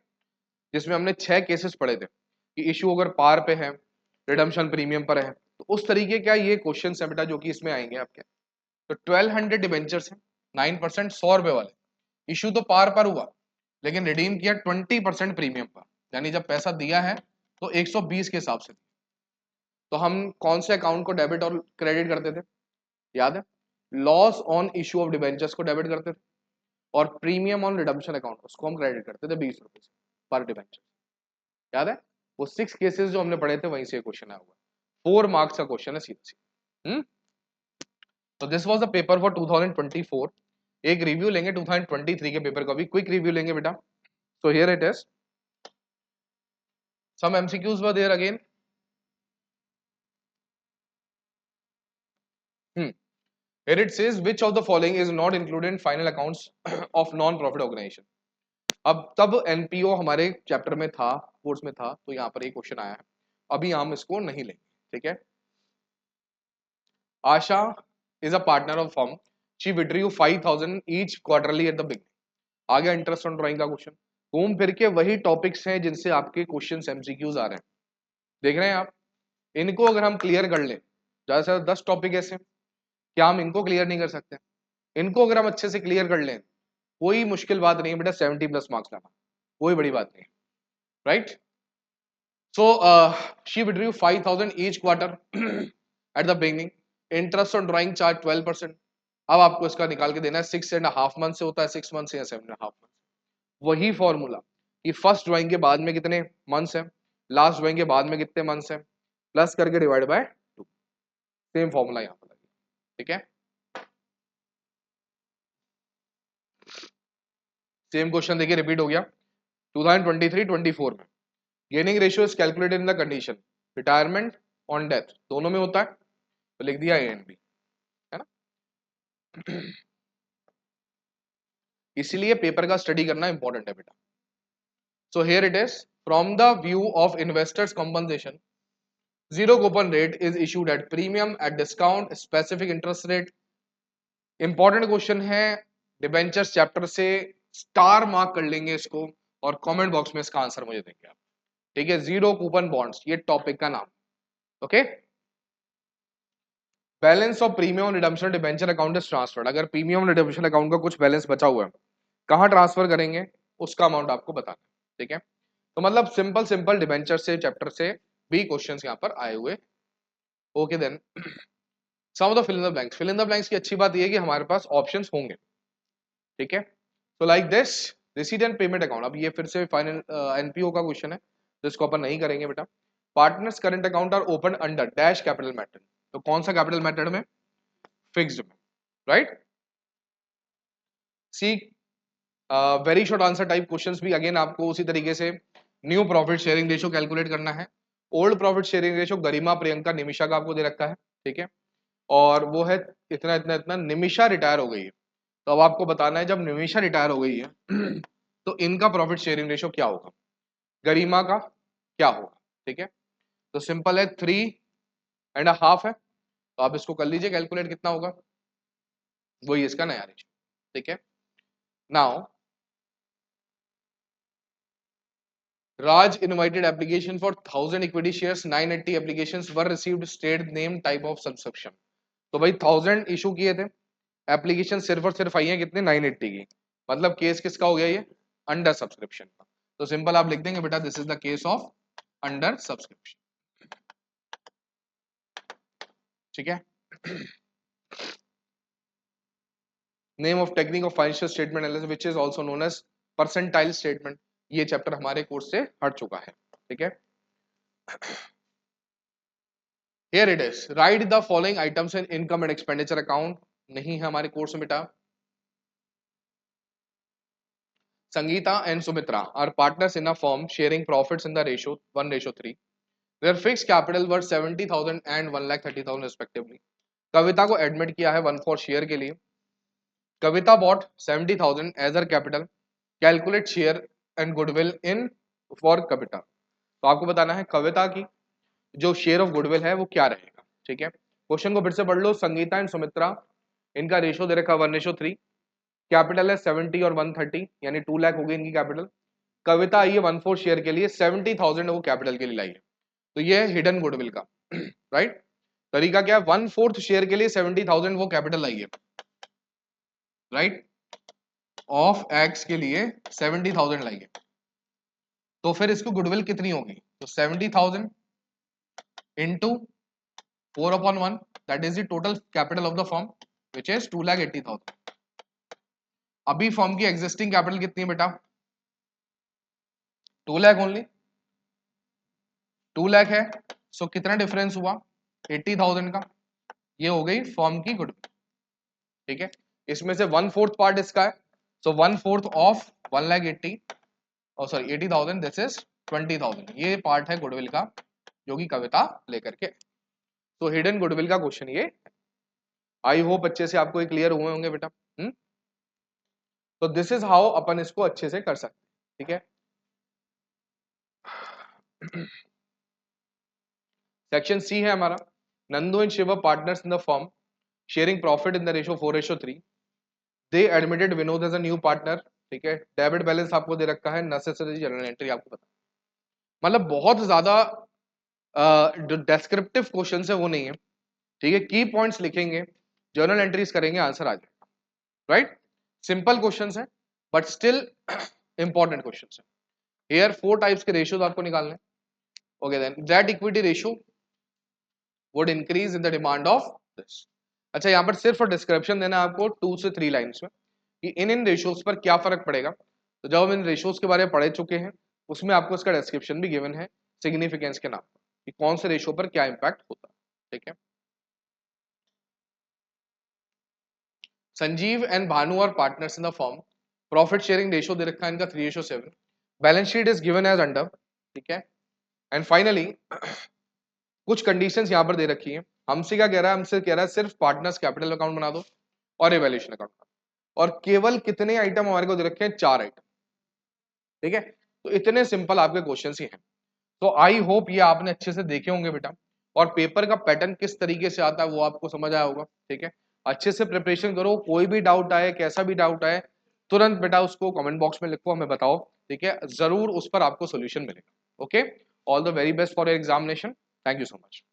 जिसमें हमने 6 केसेस पढ़े थे कि इश्यू अगर पार पे है, रिडम्पशन प्रीमियम पर है, तो उस तरीके का ये क्वेश्चन है बेटा जो कि इसमें आएंगे आपके। तो 1,200 डिवेंचर्स हैं, 9%, 100 रुपए वाले, इश्यू तो पार पर हुआ लेकिन रिडीम किया 20% प्रीमियम पर, यानी जब पैसा दिया है तो 120 के हिसाब से। तो हम कौन से अकाउंट को डेबिट और क्रेडिट करते थे? याद है, loss on issue of debentures को डेबिट करते थे और प्रीमियम ऑन रिडम्पशन अकाउंट उसको हम क्रेडिट करते थे 20 रुपए पर डिवेंचर, याद है। वो 6 केसेस जो हमने पढ़े थे वहीं से क्वेश्चन आया हुआ, 4 मार्क्स का क्वेश्चन है सीधा सीधा। तो this was the paper for 2024। एक रिव्यू लेंगे 2023 के पेपर का भी, क्विक रिव्यू लेंगे बेटा। So here it is, some MCQs were there again. Here it says which of the following is not included in final accounts of non-profit organization. अब तब NPO हमारे चैप्टर में था, कोर्स में था, तो यहाँ पर एक क्वेश्चन आया है, अभी हम इसको नहीं लेंगे, ठीक है। आशा is a partner of firm. She withdrew 5,000 each quarterly at the beginning. आ गया इंटरेस्ट ऑन ड्राइंग का क्वेश्चन। घूम फिर के वही टॉपिक्स हैं जिनसे आपके क्वेश्चंस एमसीक्यूज आ रहे हैं, देख रहे हैं आप। इनको अगर हम क्लियर कर लें, ज्यादा से ज्यादा 10 टॉपिक ऐसे, क्या हम इनको क्लियर नहीं कर सकते? इनको अगर हम अच्छे से क्लियर कर लें, कोई मुश्किल बात नहीं है बेटा 70+ मार्क्स लाना, कोई बड़ी बात नहीं, right. So she withdrew 5,000 each quarter at the beginning, interest on drawing charge 12%। अब आपको इसका निकाल के देना है, 6.5 मंथ से होता है, 6 मंथ से या 7.5 मंथ। वही फॉर्मूला कि फर्स्ट ड्राइंग के बाद में कितने मंथ्स हैं, लास्ट ड्राइंग के बाद में कितने मंथ्स हैं, प्लस करके डिवाइड बाय 2, सेम फॉर्मूला यहाँ पर, ठीक है। सेम क्वेश्चन देखिए रिपीट हो गया 2023-24 में। Gaining ratio is calculated in the condition retirement on death, दोनों में होता है, तो लिख दिया ए एंड बी, है ना। इसीलिए पेपर का स्टडी करना इंपॉर्टेंट है बेटा। So here it is, from the view of investors compensation, zero coupon rate is issued at premium, at discount, specific interest rate. Important question है, डिबेंचर्स चैप्टर से, star mark कर लेंगे इसको और कमेंट बॉक्स में इसका आंसर मुझे देंगे आप, ठीक है। जीरो कूपन बॉन्ड्स, ये टॉपिक का नाम, okay. Balance of premium redemption debenture account is transferred, अगर प्रीमियम रिडम्पशन अकाउंट का कुछ बैलेंस बचा हुआ है, कहां ट्रांसफर करेंगे, उसका अमाउंट आपको बताना है, ठीक है। तो मतलब सिंपल सिंपल डिबेंचर से चैप्टर से भी क्वेश्चंस यहां पर आए हुए, okay. Then some of the fill in the blanks, fill in the blanks की अच्छी बात यह है कि हमारे पास ऑप्शंस होंगे, ठीक है। तो like this receipt and payment account, अब ये फिर से फाइनल एनपीओ का क्वेश्चन है, तो इसको अपन नहीं करेंगे बेटा। Partners current account are open under dash capital method, तो कौन सा कैपिटल मेथड में, फिक्स्ड में, right. See very short answer type questions भी अगेन आपको उसी तरीके से new profit sharing ratio calculate करना है। Old profit sharing ratio Garima, Priyanka, Nimisha का आपको दे रखा है, ठीक है, और वो है इतना इतना इतना। निमिषा रिटायर हो गई है, तो अब आपको बताना है जब निमिषा रिटायर हो गई है तो इनका प्रॉफिट शेयरिंग रेशियो क्या होगा, गरिमा का क्या होगा, ठीक है। तो सिंपल है, 3.5 है, तो आप इसको कर लीजिए कैलकुलेट कितना होगा, वही इसका नया रेशियो, ठीक है। Now Raj invited application for 1,000 equity shares, 980 applications were received, state name, type of subscription। तो भाई 1,000 इशू किए थे, एप्लीकेशन सिर्फ और सिर्फ आई है कितने, 980 की, मतलब केस किसका हो गया ये, अंडर सब्सक्रिप्शन का। तो सिंपल आप लिख देंगे बेटा this is the case of under subscription, ठीक है। Name of technique of financial statement analysis which is also known as percentile statement, ये चैप्टर हमारे कोर्स से हट चुका है, ठीक है। Here it is, write the following items in income and expenditure account, नहीं है हमारे कोर्स में बेटा। Sangeeta and Sumitra are partners in a firm sharing profits in the ratio 1:3. Their fixed capital were 70,000 and 1,30,000 respectively. कविता को admit किया है 1/4 share के लिए। Kavita bought 70,000 as her capital, calculate share and goodwill in for Kavita. तो आपको बताना है कविता की जो शेयर ऑफ गुडविल है वो क्या रहेगा, ठीक है। क्वेश्चन को फिर से पढ़ लो, संगीता एंड सुमित्रा, इनका रेशियो दे रखा 1:3, कैपिटल है 70 और 130, यानी 2 लाख हो गई इनकी कैपिटल। कविता आई है 1/4 शेयर के लिए, 70,000 वो कैपिटल के लिए लाई है, तो ये है हिडन गुडविल का, राइट। तरीका क्या है, 1/4 शेयर के लिए 70,000 वो कैपिटल लाई है, राइट, ऑफ एक्स के लिए 70,000 लाई है, तो फिर इसको गुडविल कितनी होगी, तो 70,000 into 4/1, that is the total capital of the firm which is 2,80,000। अभी फर्म की एग्जिस्टिंग कैपिटल कितनी है बेटा, 2 लाख ओनली, 2 लाख है, सो कितना डिफरेंस हुआ 80,000 का, ये हो गई फर्म की गुडविल, ठीक है। इसमें से 1/4 पार्ट इसका है, सो 1/4 ऑफ 1,80,000, और सॉरी 80,000, दिस इज 20,000, ये पार्ट है गुडविल का जो कि कविता लेकर के, तो हिडन गुडविल का क्वेश्चन ये आई होप अच्छे से आपको क्लियर हुए होंगे बेटा। तो दिस इज हाउ अपन इसको अच्छे से कर सकते हैं, ठीक है। सेक्शन सी है हमारा, Nandu and Shiva partners in the firm sharing profit in the ratio 4:3। They admitted Vinod as a new partner, ठीक है। डेबिट बैलेंस आपको दे रखा है, नेसेसरी जनरल एंट्री आपको पता, मतलब बहुत ज्यादा जो डेस्क्रिप्टिव क्वेश्चन है वो नहीं है, ठीक है। की पॉइंट्स लिखेंगे, जर्नल एंट्रीज करेंगे, आंसर आ जाएगा, राइट। सिंपल क्वेश्चन है बट स्टिल इंपॉर्टेंट क्वेश्चन है। हियर 4 टाइप्स के रेशियोज आपको निकालने, okay. Then that equity ratio would increase in the demand of this. अच्छा, यहाँ पर सिर्फ डिस्क्रिप्शन देना है आपको 2 से 3 लाइन्स में कि इन रेशियोज पर क्या फर्क पड़ेगा। तो जब हम इन रेशियोज के बारे में पढ़ चुके हैं उसमें आपको इसका डिस्क्रिप्शन भी गिवन है सिग्निफिकेंस के नाम पर कि कौन से रेशियो पर क्या इंपैक्ट होता है, ठीक है। Sanjeev and Bhanu are partners in the firm, profit sharing ratio दे रखा है इनका 3:7, balance sheet is given as under, ठीक है। एंड फाइनली कुछ कंडीशंस यहां पर दे रखी है। हमसे क्या कह रहा है, हमसे कह रहा है सिर्फ पार्टनर्स कैपिटल अकाउंट बना दो और इवैल्यूएशन अकाउंट, और केवल कितने आइटम हमारे को दे रखे हैं, 4 आइटम, ठीक है। तो इतने सिंपल आपके क्वेश्चन ही हैं। तो आई होप ये आपने अच्छे से देखे होंगे बेटा, और पेपर का पैटर्न किस तरीके से आता है वो आपको समझ आया होगा, ठीक है। अच्छे से प्रिपरेशन करो, कोई भी डाउट आए, कैसा भी डाउट आए, तुरंत बेटा उसको कमेंट बॉक्स में लिखो, हमें बताओ, ठीक है। जरूर उस पर आपको सोल्यूशन मिलेगा, okay. All the very best for your examination, thank you so much.